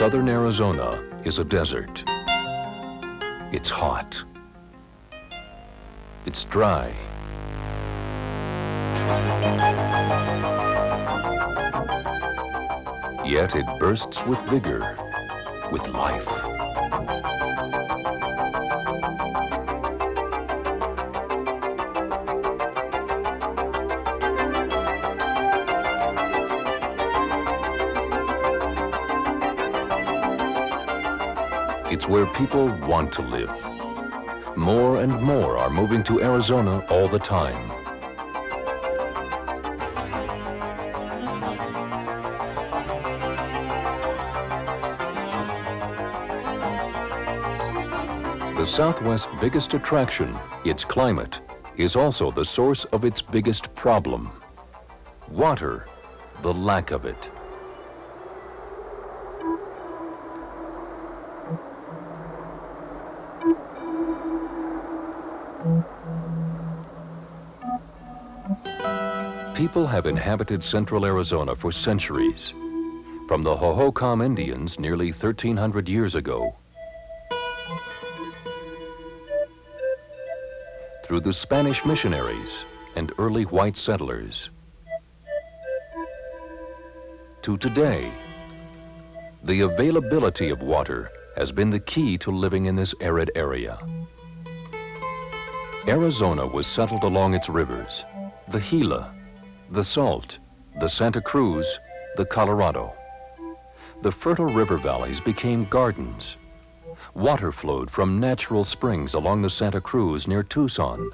Southern Arizona is a desert. It's hot. It's dry. Yet it bursts with vigor, with life. It's where people want to live. More and more are moving to Arizona all the time. The Southwest's biggest attraction, its climate, is also the source of its biggest problem. Water, the lack of it. People have inhabited central Arizona for centuries, from the Hohokam Indians nearly 1,300 years ago, through the Spanish missionaries and early white settlers, to today. The availability of water has been the key to living in this arid area. Arizona was settled along its rivers, the Gila, the Salt, the Santa Cruz, the Colorado. The fertile river valleys became gardens. Water flowed from natural springs along the Santa Cruz near Tucson.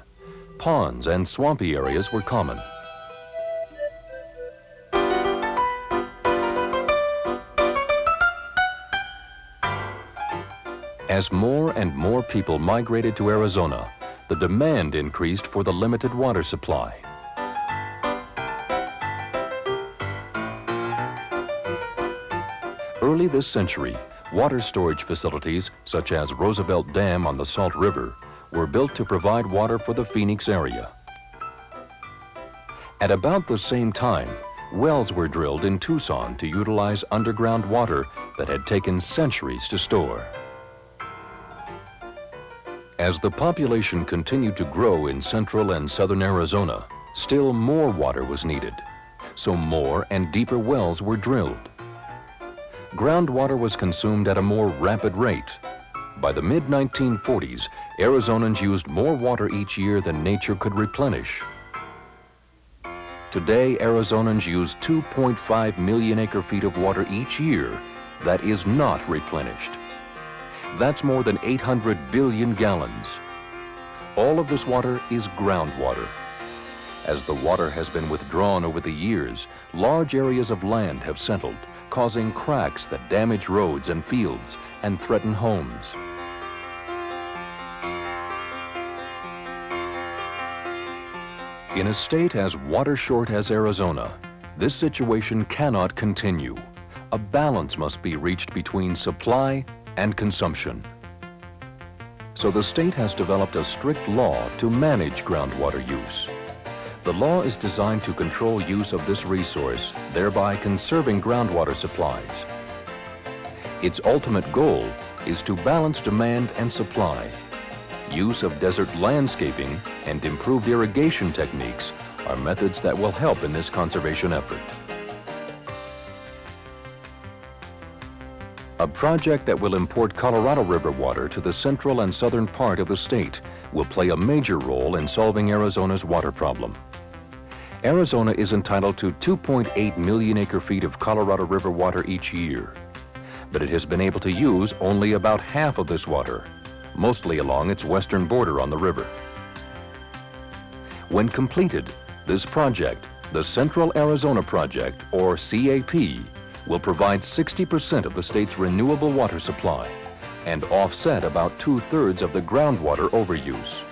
Ponds and swampy areas were common. As more and more people migrated to Arizona, the demand increased for the limited water supply. Early this century, water storage facilities such as Roosevelt Dam on the Salt River were built to provide water for the Phoenix area. At about the same time, wells were drilled in Tucson to utilize underground water that had taken centuries to store. As the population continued to grow in central and southern Arizona, still more water was needed, so more and deeper wells were drilled. Groundwater was consumed at a more rapid rate. By the mid-1940s, Arizonans used more water each year than nature could replenish. Today, Arizonans use 2.5 million acre-feet of water each year that is not replenished. That's more than 800 billion gallons. All of this water is groundwater. As the water has been withdrawn over the years, large areas of land have settled, causing cracks that damage roads and fields and threaten homes. In a state as water-short as Arizona, this situation cannot continue. A balance must be reached between supply and consumption. So the state has developed a strict law to manage groundwater use. The law is designed to control use of this resource, thereby conserving groundwater supplies. Its ultimate goal is to balance demand and supply. Use of desert landscaping and improved irrigation techniques are methods that will help in this conservation effort. A project that will import Colorado River water to the central and southern part of the state will play a major role in solving Arizona's water problem. Arizona is entitled to 2.8 million acre-feet of Colorado River water each year, but it has been able to use only about half of this water, mostly along its western border on the river. When completed, this project, the Central Arizona Project, or CAP, will provide 60% of the state's renewable water supply and offset about 2/3 of the groundwater overuse.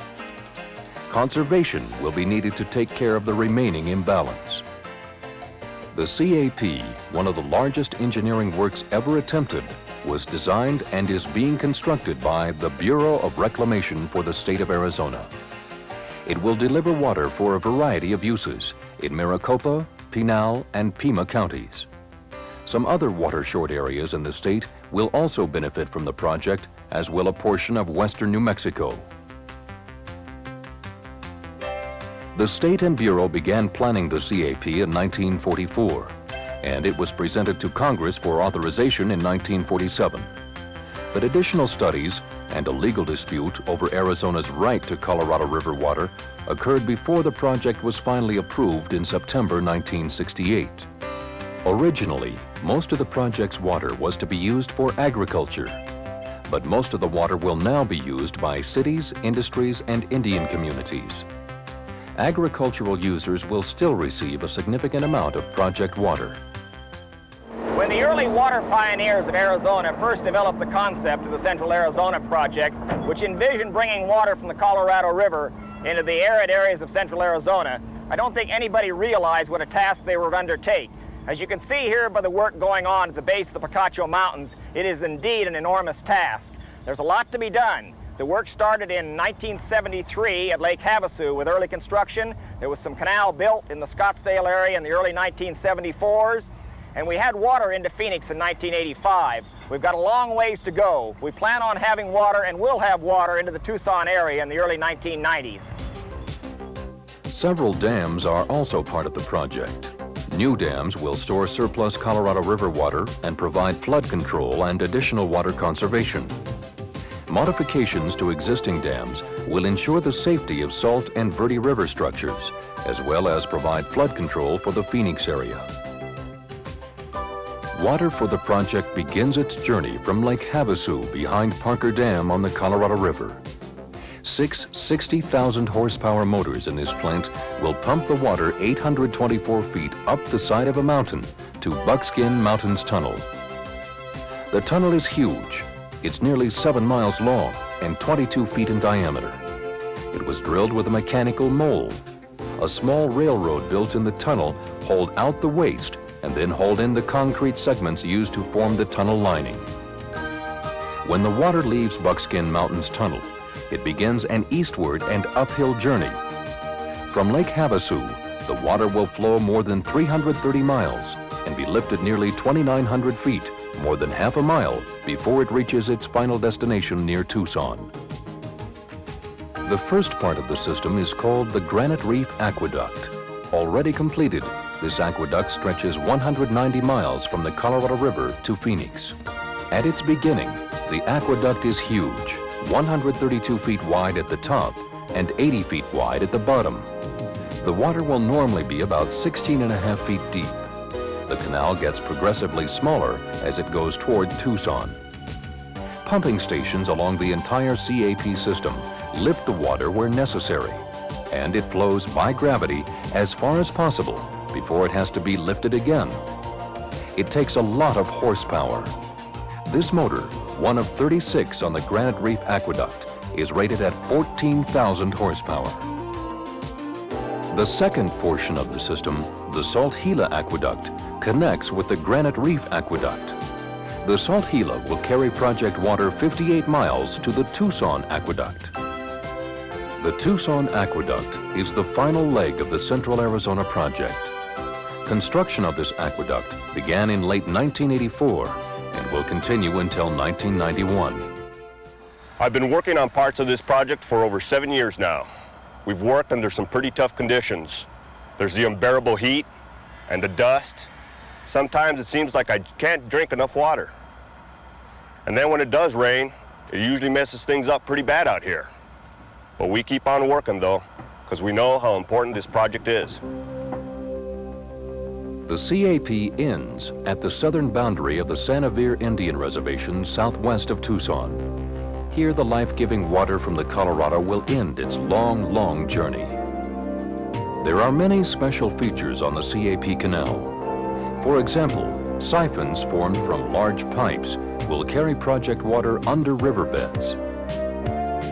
Conservation will be needed to take care of the remaining imbalance. The CAP, one of the largest engineering works ever attempted, was designed and is being constructed by the Bureau of Reclamation for the state of Arizona. It will deliver water for a variety of uses in Maricopa, Pinal, and Pima counties. Some other water-short areas in the state will also benefit from the project, as will a portion of western New Mexico. The state and Bureau began planning the CAP in 1944, and it was presented to Congress for authorization in 1947. But additional studies and a legal dispute over Arizona's right to Colorado River water occurred before the project was finally approved in September 1968. Originally, most of the project's water was to be used for agriculture, but most of the water will now be used by cities, industries, and Indian communities. Agricultural users will still receive a significant amount of project water. When the early water pioneers of Arizona first developed the concept of the Central Arizona Project, which envisioned bringing water from the Colorado River into the arid areas of Central Arizona, I don't think anybody realized what a task they were to undertake. As you can see here by the work going on at the base of the Picacho Mountains, it is indeed an enormous task. There's a lot to be done. The work started in 1973 at Lake Havasu with early construction. There was some canal built in the Scottsdale area in the early 1974s, and we had water into Phoenix in 1985. We've got a long ways to go. We plan on having water and will have water into the Tucson area in the early 1990s. Several dams are also part of the project. New dams will store surplus Colorado River water and provide flood control and additional water conservation. Modifications to existing dams will ensure the safety of Salt and Verde River structures, as well as provide flood control for the Phoenix area. Water for the project begins its journey from Lake Havasu behind Parker Dam on the Colorado River. 6 60,000 horsepower motors in this plant will pump the water 824 feet up the side of a mountain to Buckskin Mountains Tunnel. The tunnel is huge. It's nearly 7 miles long and 22 feet in diameter. It was drilled with a mechanical mole. A small railroad built in the tunnel hauled out the waste and then hauled in the concrete segments used to form the tunnel lining. When the water leaves Buckskin Mountains Tunnel, it begins an eastward and uphill journey. From Lake Havasu, the water will flow more than 330 miles and be lifted nearly 2,900 feet, more than half a mile, before it reaches its final destination near Tucson. The first part of the system is called the Granite Reef Aqueduct. Already completed, this aqueduct stretches 190 miles from the Colorado River to Phoenix. At its beginning, the aqueduct is huge, 132 feet wide at the top and 80 feet wide at the bottom. The water will normally be about 16.5 feet deep. The canal gets progressively smaller as it goes toward Tucson. Pumping stations along the entire CAP system lift the water where necessary, and it flows by gravity as far as possible before it has to be lifted again. It takes a lot of horsepower. This motor, one of 36 on the Granite Reef Aqueduct, is rated at 14,000 horsepower. The second portion of the system, the Salt Gila Aqueduct, connects with the Granite Reef Aqueduct. The Salt Gila will carry project water 58 miles to the Tucson Aqueduct. The Tucson Aqueduct is the final leg of the Central Arizona Project. Construction of this aqueduct began in late 1984 and will continue until 1991. I've been working on parts of this project for over 7 years now. We've worked under some pretty tough conditions. There's the unbearable heat and the dust. Sometimes it seems like I can't drink enough water. And then when it does rain, it usually messes things up pretty bad out here. But we keep on working though, because we know how important this project is. The CAP ends at the southern boundary of the Santa Fe Indian Reservation southwest of Tucson. Here, the life-giving water from the Colorado will end its long, long journey. There are many special features on the CAP canal. For example, siphons formed from large pipes will carry project water under riverbeds.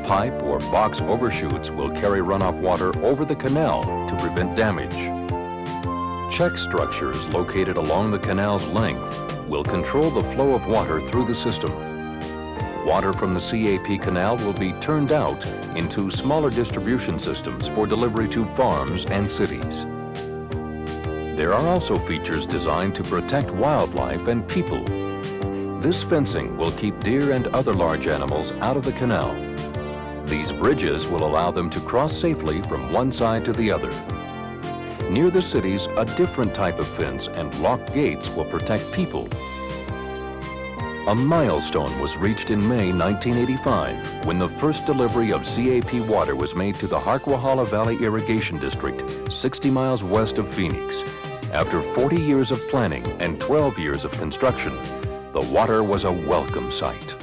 Pipe or box overshoots will carry runoff water over the canal to prevent damage. Check structures located along the canal's length will control the flow of water through the system. Water from the CAP canal will be turned out into smaller distribution systems for delivery to farms and cities. There are also features designed to protect wildlife and people. This fencing will keep deer and other large animals out of the canal. These bridges will allow them to cross safely from one side to the other. Near the cities, a different type of fence and locked gates will protect people. A milestone was reached in May 1985 when the first delivery of CAP water was made to the Harquahala Valley Irrigation District, 60 miles west of Phoenix. After 40 years of planning and 12 years of construction, the water was a welcome sight.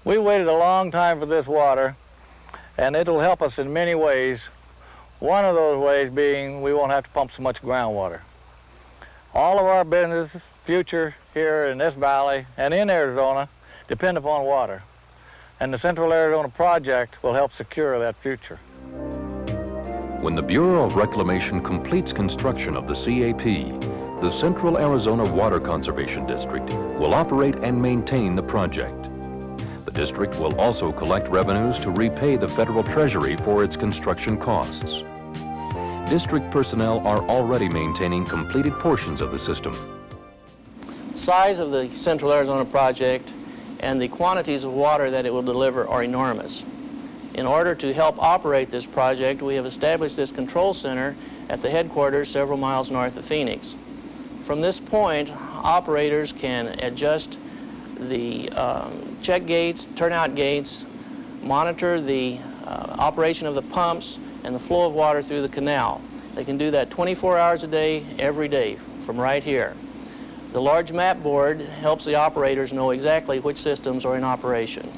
We waited a long time for this water, and it'll help us in many ways. One of those ways being we won't have to pump so much groundwater. All of our business future here in this valley and in Arizona depend upon water, and the Central Arizona Project will help secure that future. When the Bureau of Reclamation completes construction of the CAP, the Central Arizona Water Conservation District will operate and maintain the project. The district will also collect revenues to repay the federal treasury for its construction costs. District personnel are already maintaining completed portions of the system. The size of the Central Arizona Project and the quantities of water that it will deliver are enormous. In order to help operate this project, we have established this control center at the headquarters several miles north of Phoenix. From this point, operators can adjust the check gates, turnout gates, monitor the operation of the pumps and the flow of water through the canal. They can do that 24 hours a day, every day, from right here. The large map board helps the operators know exactly which systems are in operation.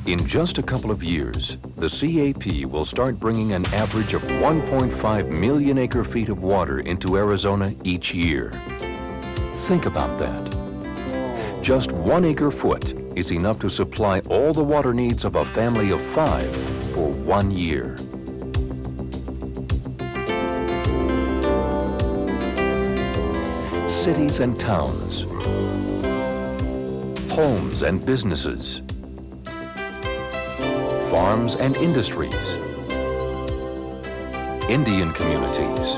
In just a couple of years, the CAP will start bringing an average of 1.5 million acre-feet of water into Arizona each year. Think about that. Just 1 acre-foot is enough to supply all the water needs of a family of 5 for 1 year. Cities and towns, homes and businesses, farms and industries, Indian communities,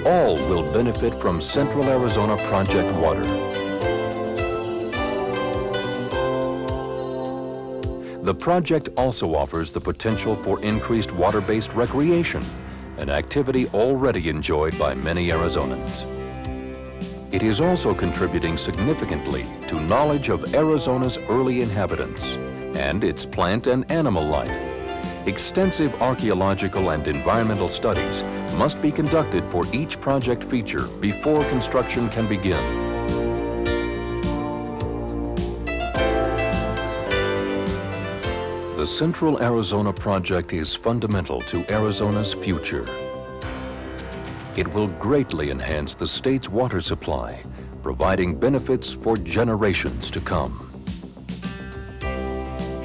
all will benefit from Central Arizona Project water. The project also offers the potential for increased water-based recreation, an activity already enjoyed by many Arizonans. It is also contributing significantly to knowledge of Arizona's early inhabitants and its plant and animal life. Extensive archaeological and environmental studies must be conducted for each project feature before construction can begin. The Central Arizona Project is fundamental to Arizona's future. It will greatly enhance the state's water supply, providing benefits for generations to come.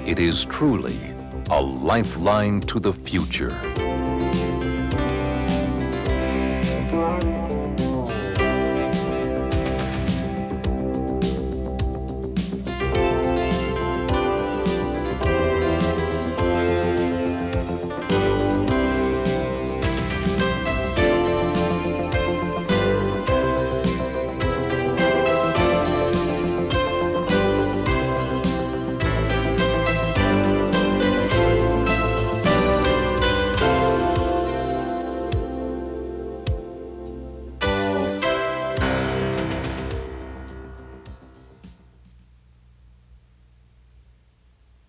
It is truly a lifeline to the future.